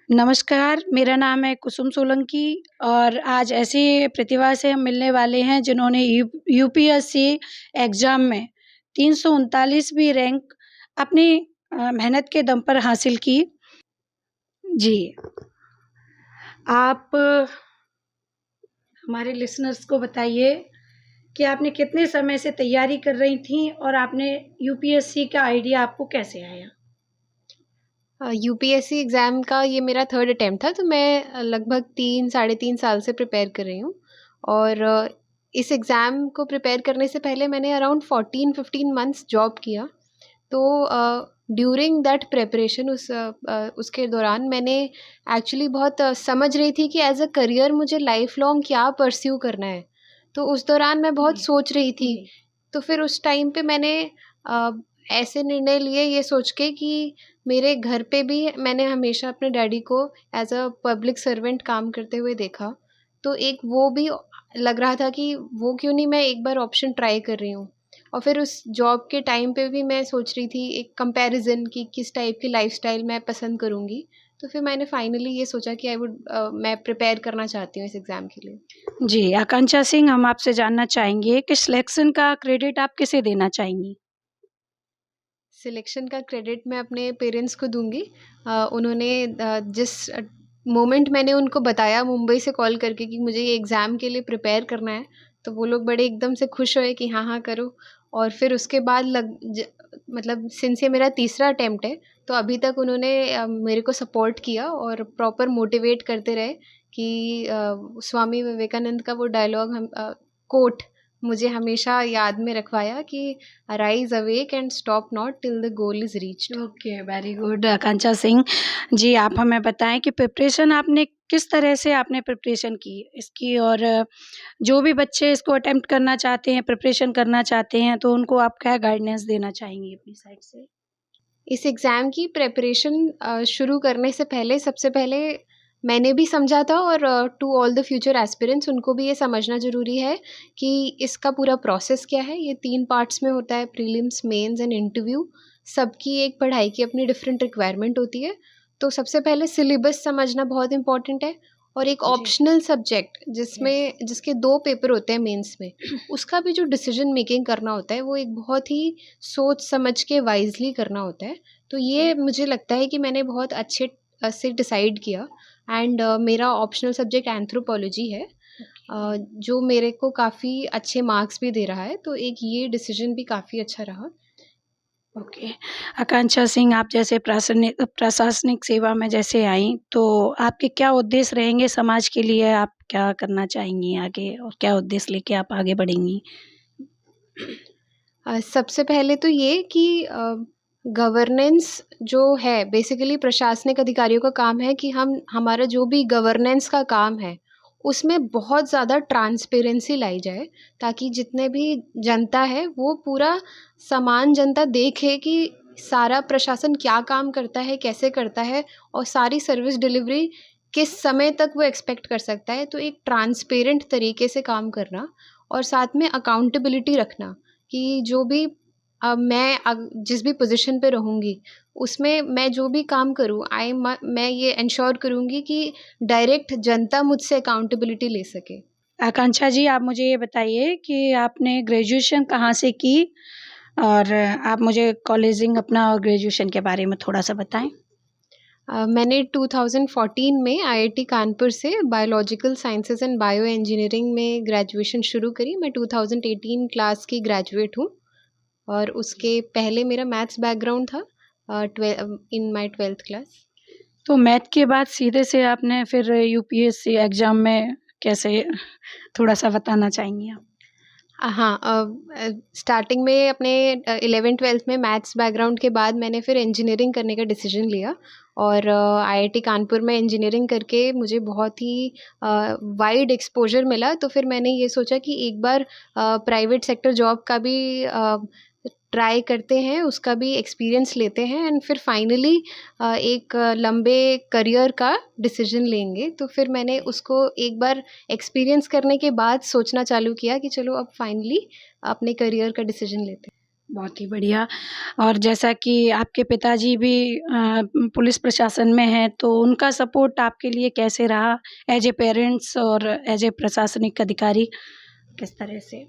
नमस्कार, मेरा नाम है कुसुम सोलंकी और आज ऐसी प्रतिभा से हम मिलने वाले हैं जिन्होंने यूपीएससी एग्ज़ाम में 339वीं रैंक अपनी मेहनत के दम पर हासिल की। जी, आप हमारे लिसनर्स को बताइए कि आपने कितने समय से तैयारी कर रही थीं और आपने यूपीएससी का आइडिया आपको कैसे आया? यूपीएससी एग्ज़ाम का ये मेरा थर्ड अटेम्प्ट था, तो मैं लगभग 3 साढ़े 3 साल से प्रिपेयर कर रही हूँ। और इस एग्ज़ाम को प्रिपेयर करने से पहले मैंने अराउंड 14-15 मंथ्स जॉब किया। तो ड्यूरिंग दैट प्रिपरेशन उसके दौरान मैंने एक्चुअली बहुत समझ रही थी कि एज़ अ करियर मुझे लाइफ़ लॉन्ग क्या परस्यू करना है। तो उस दौरान मैं बहुत जी, सोच रही थी। जी, तो फिर उस टाइम पे मैंने अ, ऐसे निर्णय लिए ये सोच के कि मेरे घर पे भी मैंने हमेशा अपने डैडी को एज़ अ पब्लिक सर्वेंट काम करते हुए देखा। तो एक वो भी लग रहा था कि वो क्यों नहीं मैं एक बार ऑप्शन ट्राई कर रही हूँ। और फिर उस जॉब के टाइम पे भी मैं सोच रही थी एक कंपैरिज़न कि किस टाइप की लाइफ़स्टाइल मैं पसंद करूँगी। तो फिर मैंने फाइनली ये सोचा कि मैं प्रिपेयर करना चाहती हूँ इस एग्ज़ाम के लिए। जी, आकांक्षा सिंह हम आपसे जानना चाहेंगे कि सिलेक्शन का क्रेडिट आप किसे देना चाहेंगी? सिलेक्शन का क्रेडिट मैं अपने पेरेंट्स को दूँगी। उन्होंने जिस मोमेंट मैंने उनको बताया मुंबई से कॉल करके कि मुझे ये एग्ज़ाम के लिए प्रिपेयर करना है, तो वो लोग बड़े एकदम से खुश हुए कि हाँ, हाँ, करो। और फिर उसके बाद मतलब सिंस ये मेरा तीसरा अटेम्प्ट है, तो अभी तक उन्होंने मेरे को सपोर्ट किया और प्रॉपर मोटिवेट करते रहे कि स्वामी विवेकानंद का वो डायलॉग कोट मुझे हमेशा याद में रखवाया कि arise awake and stop not till the goal is reached. Okay, very good Akanksha Singh. जी, आप हमें बताएँ कि प्रिपरेशन आपने किस तरह से आपने प्रिपरेशन की इसकी और जो भी बच्चे इसको अटेम्प्ट करना चाहते हैं, प्रिपरेशन करना चाहते हैं, तो उनको आप क्या गाइडेंस देना चाहेंगी अपनी साइड से? इस एग्ज़ाम की प्रिपरेशन शुरू करने से पहले सबसे पहले मैंने भी समझा था और to all the future aspirants उनको भी ये समझना ज़रूरी है कि इसका पूरा प्रोसेस क्या है। ये 3 पार्ट्स में होता है, प्रीलिम्स, मेंस एंड इंटरव्यू। सबकी एक पढ़ाई की अपनी डिफरेंट रिक्वायरमेंट होती है। तो सबसे पहले सिलेबस समझना बहुत इम्पोर्टेंट है और एक जी, ऑप्शनल सब्जेक्ट यस। जिसके 2 पेपर होते हैं मेंस में, उसका भी जो डिसीजन मेकिंग करना होता है वो एक बहुत ही सोच समझ के वाइज़ली करना होता है। तो ये जी, मुझे लगता है कि मैंने बहुत अच्छे से डिसाइड किया। एंड मेरा ऑप्शनल सब्जेक्ट एंथ्रोपोलॉजी है, ओके, जो मेरे को काफ़ी अच्छे मार्क्स भी दे रहा है, तो एक ये डिसीजन भी काफ़ी अच्छा रहा। ओके। आकांक्षा सिंह आप जैसे प्रशासनिक सेवा में जैसे आईं, तो आपके क्या उद्देश्य रहेंगे समाज के लिए? आप क्या करना चाहेंगी आगे और क्या उद्देश्य लेके आप आगे बढ़ेंगी? सबसे पहले तो ये कि गवर्नेंस जो है बेसिकली प्रशासनिक अधिकारियों का काम है कि हम हमारा जो भी गवर्नेंस का काम है, उसमें बहुत ज़्यादा ट्रांसपेरेंसी लाई जाए, ताकि जितने भी जनता है वो पूरा समान जनता देखे कि सारा प्रशासन क्या काम करता है, कैसे करता है और सारी सर्विस डिलीवरी किस समय तक वो एक्सपेक्ट कर सकता है। तो एक ट्रांसपेरेंट तरीके से काम करना और साथ में अकाउंटेबिलिटी रखना कि जो भी जिस भी पोज़ीशन पे रहूँगी, उसमें मैं जो भी काम करूँ मैं ये एन्श्योर करूँगी कि डायरेक्ट जनता मुझसे अकाउंटेबिलिटी ले सके। आकांक्षा जी, आप मुझे ये बताइए कि आपने ग्रेजुएशन कहाँ से की? और आप मुझे कॉलेजिंग अपना और ग्रेजुएशन के बारे में थोड़ा-सा बताएँ? मैंने 2014 में आईआईटी कानपुर से biological sciences and bio engineering में ग्रेजुएशन शुरू करी। मैं 2018 क्लास की ग्रेजुएट हूँ और उसके पहले मेरा मैथ्स बैकग्राउंड था इन माय 12th क्लास। तो मैथ के बाद सीधे से आपने फिर यूपीएससी एग्ज़ाम में कैसे थोड़ा-सा बताना चाहेंगी आप? हाँ, स्टार्टिंग में अपने 11th-12th में मैथ्स बैकग्राउंड के बाद मैंने फिर इंजीनियरिंग करने का डिसीजन लिया और आईआईटी कानपुर में इंजीनियरिंग करके मुझे बहुत ही वाइड एक्सपोज़र मिला। तो फिर मैंने ये सोचा कि एक बार प्राइवेट सेक्टर जॉब का भी ट्राई करते हैं, उसका भी एक्सपीरियंस लेते हैं एंड फिर फाइनली एक लंबे करियर का डिसीजन लेंगे। तो फिर मैंने उसको एक बार एक्सपीरियंस करने के बाद सोचना चालू किया कि चलो अब फाइनली अपने करियर का डिसीजन लेते हैं। बहुत ही बढ़िया। और जैसा कि आपके पिताजी भी पुलिस प्रशासन में हैं, तो उनका सपोर्ट आपके लिए कैसे रहा एज़ ए पेरेंट्स और एज़ ए प्रशासनिक अधिकारी, किस तरह से?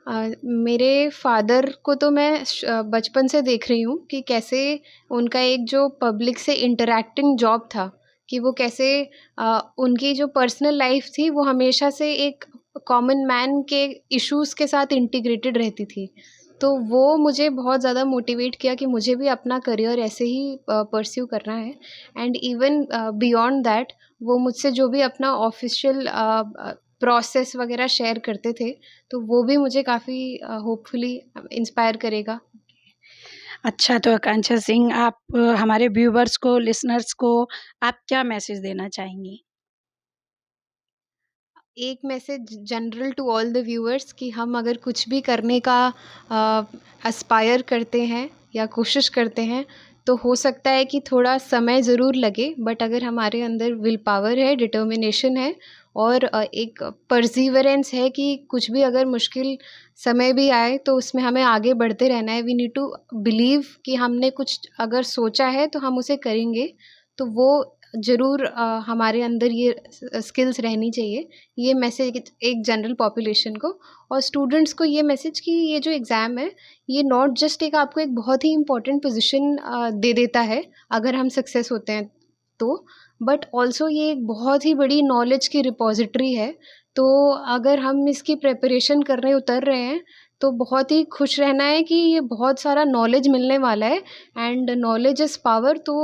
मेरे फ़ादर को तो मैं बचपन से देख रही हूँ कि कैसे उनका एक जो पब्लिक से इंटरैक्टिंग जॉब था, कि वो कैसे उनकी जो पर्सनल लाइफ़ थी वो हमेशा से एक कॉमन मैन के इश्यूज़ के साथ इंटीग्रेटेड रहती थी। तो वो मुझे बहुत ज़्यादा मोटिवेट किया कि मुझे भी अपना करियर ऐसे ही परस्यू करना है। एंड इवन बियॉन्ड दैट वो मुझसे जो भी अपना ऑफ़िशियल प्रोसेस वग़ैरह शेयर करते थे, तो वो भी मुझे काफ़ी होपफुली इंस्पायर करेगा। अच्छा, तो आकांक्षा सिंह, आप हमारे व्यूअर्स को, लिसनर्स को आप क्या मैसेज देना चाहेंगी? एक message general to all the viewers कि हम अगर कुछ भी करने का एस्पायर करते हैं या कोशिश करते हैं, तो हो सकता है कि थोड़ा समय ज़रूर लगे, बट अगर हमारे अंदर विल पावर है, डिटर्मिनेशन है और एक परसीवरेंस है कि कुछ भी अगर मुश्किल समय भी आए तो उसमें हमें आगे बढ़ते रहना है। वी नीड टू बिलीव कि हमने कुछ अगर सोचा है तो हम उसे करेंगे, तो वो ज़रूर हमारे अंदर ये स्किल्स रहनी चाहिए। ये मैसेज एक जनरल पॉपुलेशन को और स्टूडेंट्स को ये मैसेज कि ये जो एग्ज़ाम है, ये नॉट जस्ट एक आपको एक बहुत ही इम्पोर्टेंट पोज़ीशन दे देता है, अगर हम सक्सेस होते हैं तो, बट ऑल्सो ये एक बहुत ही बड़ी नॉलेज की रिपॉज़िटरी है। तो अगर हम इसकी प्रिपरेशन करने उतर रहे हैं, तो बहुत ही खुश रहना है कि ये बहुत सारा नॉलेज मिलने वाला है एंड नॉलेज इज़ पावर। तो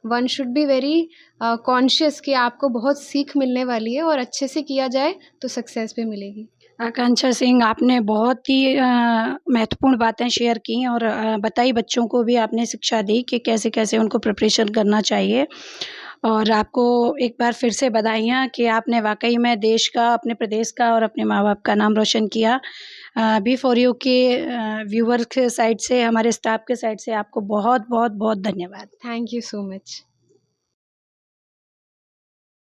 one should be very conscious कि आपको बहुत सीख मिलने वाली है और अच्छे से किया जाए तो सक्सेस भी मिलेगी। आकांक्षा सिंह, आपने बहुत ही महत्वपूर्ण बातें शेयर की और बताई, बच्चों को भी आपने शिक्षा दी कि कैसे-कैसे उनको प्रिपरेशन करना चाहिए। और आपको एक बार फिर से बधाइयाँ कि आपने वाक़ई में देश का, अपने प्रदेश का और अपने माँ-बाप का नाम रोशन किया। बी4यू के व्यूअर्स के साइड से, हमारे स्टाफ के साइड से आपको बहुत-बहुत बहुत धन्यवाद। Thank you so much.